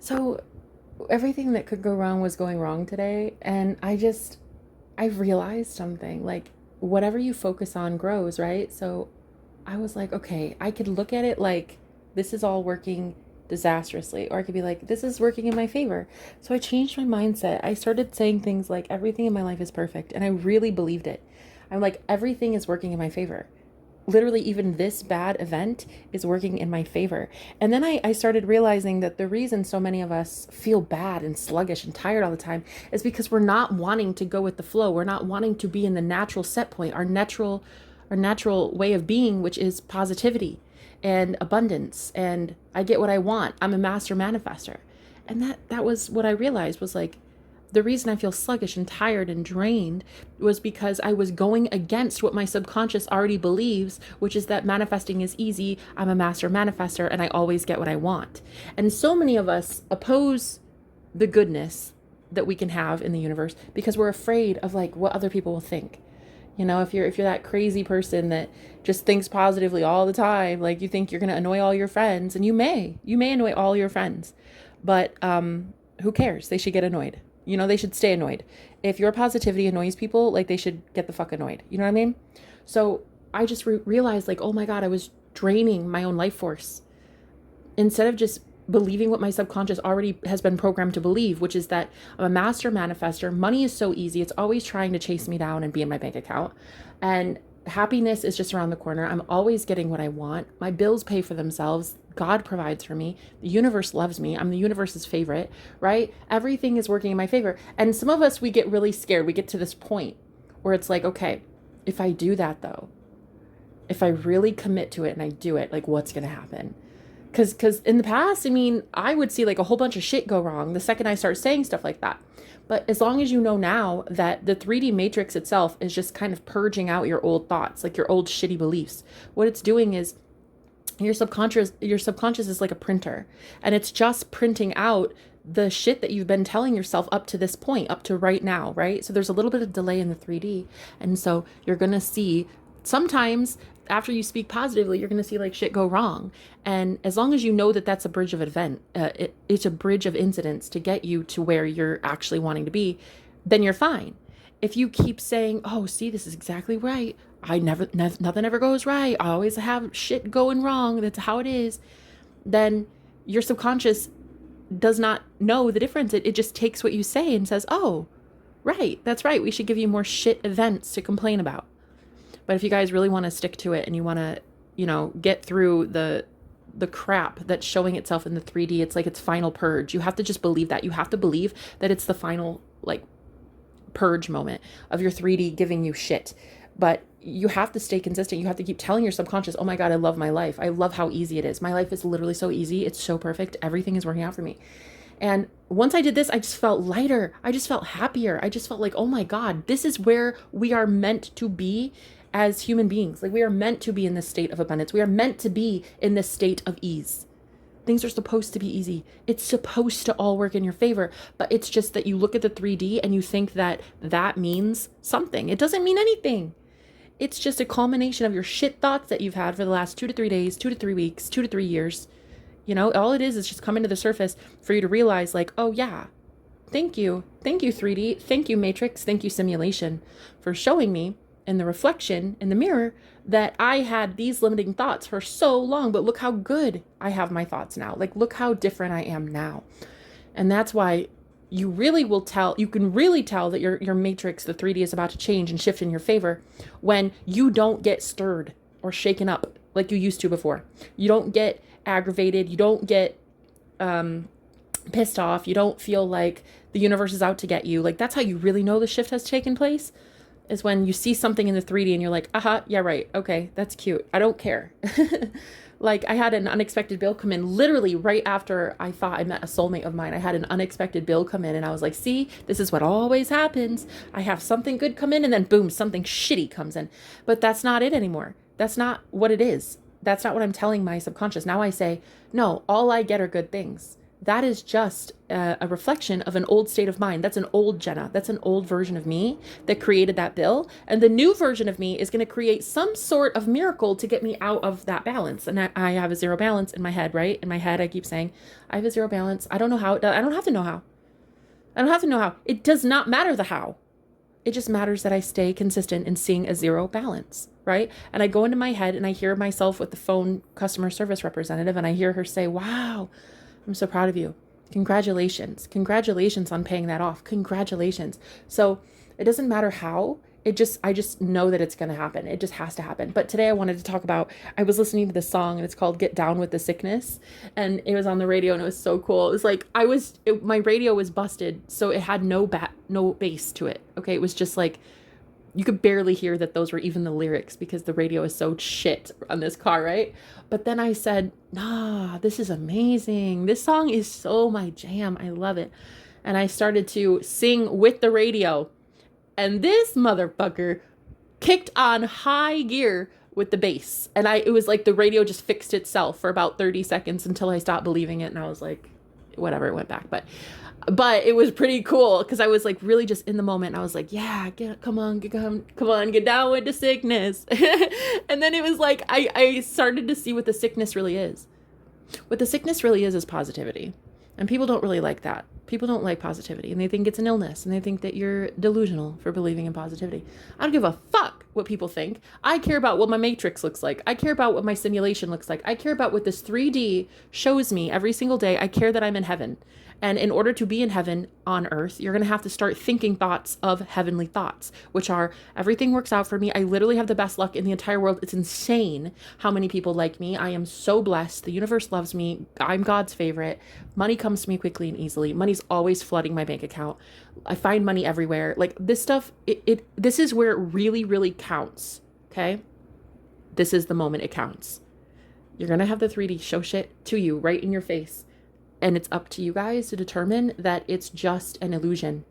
So everything that could go wrong was going wrong today. And I realized something like whatever you focus on grows, right? So I was like, okay, I could look at it like this is all working disastrously, or I could be like, this is working in my favor. So I changed my mindset. I started saying things like, everything in my life is perfect. And I really believed it. I'm like, everything is working in my favor. Literally, even this bad event is working in my favor. And then I started realizing that the reason so many of us feel bad and sluggish and tired all the time is because we're not wanting to go with the flow. We're not wanting to be in the natural set point, our natural way of being, which is positivity and abundance. And I get what I want. I'm a master manifester. And that was what I realized was like, the reason I feel sluggish and tired and drained was because I was going against what my subconscious already believes, which is that manifesting is easy. I'm a master manifester and I always get what I want. And so many of us oppose the goodness that we can have in the universe because we're afraid of like what other people will think. You know, if you're that crazy person that just thinks positively all the time, like you think you're going to annoy all your friends, and you may annoy all your friends, but who cares? They should get annoyed. You know, they should stay annoyed. If your positivity annoys people, like they should get the fuck annoyed. You know what I mean? So I just realized like, oh my God, I was draining my own life force instead of just believing what my subconscious already has been programmed to believe, which is that I'm a master manifester. Money is so easy. It's always trying to chase me down and be in my bank account. And happiness is just around the corner. I'm always getting what I want. My bills pay for themselves. God provides for me. The universe loves me. I'm the universe's favorite, right? Everything is working in my favor. And some of us, we get really scared. We get to this point where it's like, okay, if I do that though, if I really commit to it and I do it, like what's going to happen? Because in the past, I mean, I would see like a whole bunch of shit go wrong the second I start saying stuff like that. But as long as you know now that the 3D matrix itself is just kind of purging out your old thoughts, like your old shitty beliefs, what it's doing is your subconscious is like a printer, and it's just printing out the shit that you've been telling yourself up to this point, up to right now, right? So there's a little bit of delay in the 3D. And so you're going to see sometimes after you speak positively, you're going to see like shit go wrong. And as long as you know that that's a bridge of it's a bridge of incidents to get you to where you're actually wanting to be, then you're fine. If you keep saying, oh, see, this is exactly right. Nothing ever goes right. I always have shit going wrong. That's how it is. Then your subconscious does not know the difference. It just takes what you say and says, oh, right, that's right. We should give you more shit events to complain about. But if you guys really want to stick to it and you want to, get through the crap that's showing itself in the 3D, it's like its final purge. You have to just believe that. You have to believe that it's the final, like, purge moment of your 3D giving you shit. But you have to stay consistent. You have to keep telling your subconscious, oh my God, I love my life. I love how easy it is. My life is literally so easy. It's so perfect. Everything is working out for me. And once I did this, I just felt lighter. I just felt happier. I just felt like, oh my God, this is where we are meant to be as human beings. Like we are meant to be in this state of abundance. We are meant to be in this state of ease. Things are supposed to be easy. It's supposed to all work in your favor, but it's just that you look at the 3D and you think that that means something. It doesn't mean anything. It's just a culmination of your shit thoughts that you've had for the last 2 to 3 days, 2 to 3 weeks, 2 to 3 years. All it is just coming to the surface for you to realize like, oh yeah, thank you. Thank you, 3D. Thank you, Matrix. Thank you, simulation, for showing me in the reflection in the mirror that I had these limiting thoughts for so long, but look how good I have my thoughts now. Like, look how different I am now. And that's why you can really tell that your matrix, the 3D, is about to change and shift in your favor when you don't get stirred or shaken up like you used to before. You don't get aggravated. You don't get pissed off. You don't feel like the universe is out to get you. Like, that's how you really know the shift has taken place, is when you see something in the 3D and you're like, yeah, right. Okay, that's cute. I don't care. Like, I had an unexpected bill come in literally right after I thought I met a soulmate of mine. I had an unexpected bill come in and I was like, see, this is what always happens. I have something good come in and then boom, something shitty comes in. But that's not it anymore. That's not what it is. That's not what I'm telling my subconscious. Now I say, no, all I get are good things. that is just a reflection of an old state of mind. That's an old Jenna. That's an old version of me that created that bill. And the new version of me is going to create some sort of miracle to get me out of that balance. And I have a zero balance in my head, right? In my head, I keep saying, I have a zero balance. I don't know how. I don't have to know how. I don't have to know how. It does not matter the how. It just matters that I stay consistent in seeing a zero balance, right? And I go into my head and I hear myself with the phone customer service representative, and I hear her say, wow, I'm so proud of you. Congratulations. Congratulations on paying that off. Congratulations. So it doesn't matter how. I just know that it's going to happen. It just has to happen. But today I wanted to talk about, I was listening to this song and it's called Get Down with the Sickness. And it was on the radio and it was so cool. It was like, my radio was busted. So it had no bass to it. Okay. It was just like, you could barely hear that those were even the lyrics because the radio is so shit on this car, right? But then I said, nah, this is amazing. This song is so my jam. I love it. And I started to sing with the radio. And this motherfucker kicked on high gear with the bass. And it was like the radio just fixed itself for about 30 seconds until I stopped believing it. And I was like, whatever, it went back. But it was pretty cool because I was like really just in the moment. And I was like, yeah, come on, get down with the sickness. And then it was like, I started to see what the sickness really is. What the sickness really is positivity. And people don't really like that. People don't like positivity and they think it's an illness and they think that you're delusional for believing in positivity. I don't give a fuck what people think. I care about what my matrix looks like. I care about what my simulation looks like. I care about what this 3D shows me every single day. I care that I'm in heaven. And in order to be in heaven on earth, you're going to have to start thinking thoughts of heavenly thoughts, which are everything works out for me. I literally have the best luck in the entire world. It's insane how many people like me. I am so blessed. The universe loves me. I'm God's favorite. Money comes to me quickly and easily. Money's always flooding my bank account. I find money everywhere. Like this stuff, this is where it really, really counts. Okay. This is the moment it counts. You're going to have the 3D show shit to you right in your face. And it's up to you guys to determine that it's just an illusion.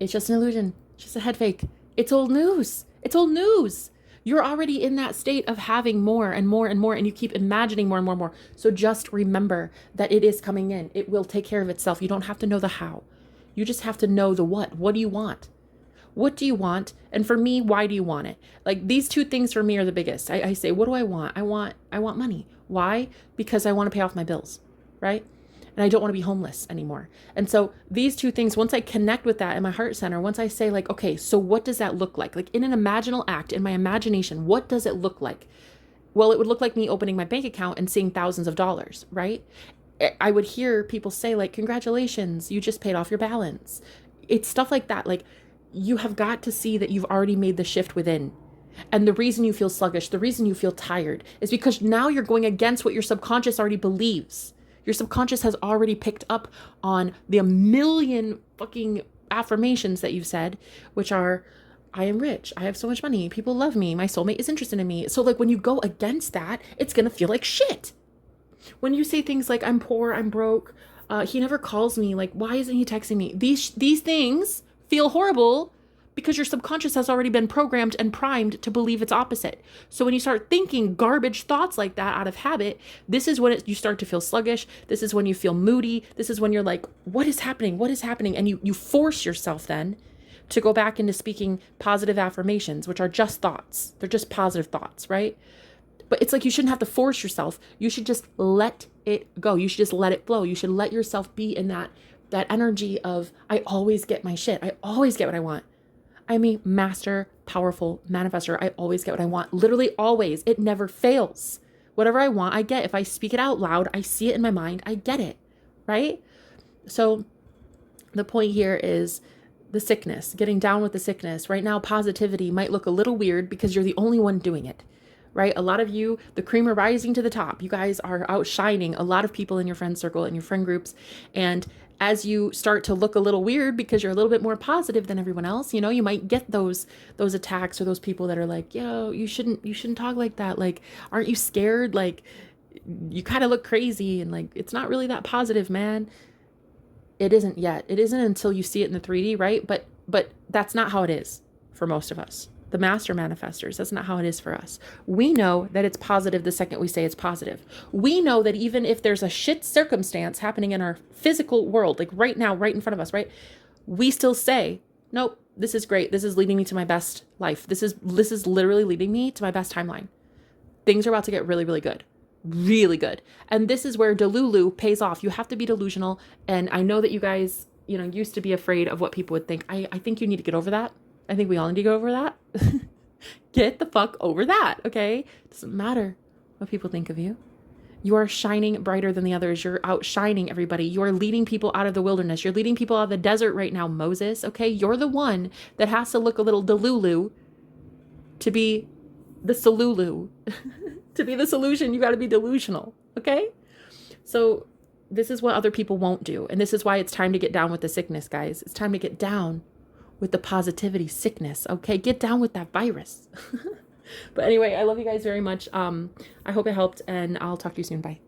It's just an illusion. It's just a head fake. It's old news. It's old news. You're already in that state of having more and more and more, and you keep imagining more and more and more. So just remember that it is coming in. It will take care of itself. You don't have to know the how. You just have to know the what. What do you want? What do you want? And for me, why do you want it? Like these two things for me are the biggest. I say, what do I want? I want money. Why? Because I want to pay off my bills. Right? And I don't want to be homeless anymore. And so these two things, once I connect with that in my heart center, once I say like, okay, so what does that look like? Like in an imaginal act, in my imagination, what does it look like? Well, it would look like me opening my bank account and seeing thousands of dollars, right? I would hear people say like, congratulations, you just paid off your balance. It's stuff like that. Like you have got to see that you've already made the shift within. And the reason you feel sluggish, the reason you feel tired is because now you're going against what your subconscious already believes. Your subconscious has already picked up on the 1,000,000 fucking affirmations that you've said, which are, I am rich. I have so much money. People love me. My soulmate is interested in me. So like when you go against that, it's going to feel like shit. When you say things like, I'm poor, I'm broke, he never calls me, like, why isn't he texting me? These things feel horrible because your subconscious has already been programmed and primed to believe it's opposite. So when you start thinking garbage thoughts like that out of habit, this is when you start to feel sluggish. This is when you feel moody. This is when you're like, what is happening? What is happening? And you force yourself then to go back into speaking positive affirmations, which are just thoughts. They're just positive thoughts, right? But it's like you shouldn't have to force yourself. You should just let it go. You should just let it flow. You should let yourself be in that energy of, I always get my shit. I always get what I want. I'm a master, powerful manifester. I always get what I want. Literally always. It never fails. Whatever I want, I get. If I speak it out loud, I see it in my mind, I get it, right? So the point here is the sickness, getting down with the sickness. Right now, positivity might look a little weird because you're the only one doing it, right? A lot of you, the cream are rising to the top. You guys are outshining a lot of people in your friend circle and your friend groups. And as you start to look a little weird because you're a little bit more positive than everyone else, you know, you might get those attacks or those people that are like, yo, you shouldn't talk like that. Like, aren't you scared? Like, you kind of look crazy and like, it's not really that positive, man. It isn't yet. It isn't until you see it in the 3D, right? But that's not how it is for most of us. the master manifestors. That's not how it is for us. We know that it's positive the second we say it's positive. We know that even if there's a shit circumstance happening in our physical world, like right now, right in front of us, right? We still say, nope, this is great. This is leading me to my best life. This is literally leading me to my best timeline. Things are about to get really, really good. Really good. And this is where Delulu pays off. You have to be delusional. And I know that you guys, used to be afraid of what people would think. I think you need to get over that. I think we all need to get over that. Get the fuck over that, okay? Doesn't matter what people think of you. You are shining brighter than the others. You're outshining everybody. You are leading people out of the wilderness. You're leading people out of the desert right now, Moses, okay? You're the one that has to look a little Delulu to be the Salulu. To be the solution, you got to be delusional, okay? So this is what other people won't do. And this is why it's time to get down with the sickness, guys. It's time to get down with the positivity sickness, okay? Get down with that virus. But anyway, I love you guys very much. I hope it helped, and I'll talk to you soon. Bye.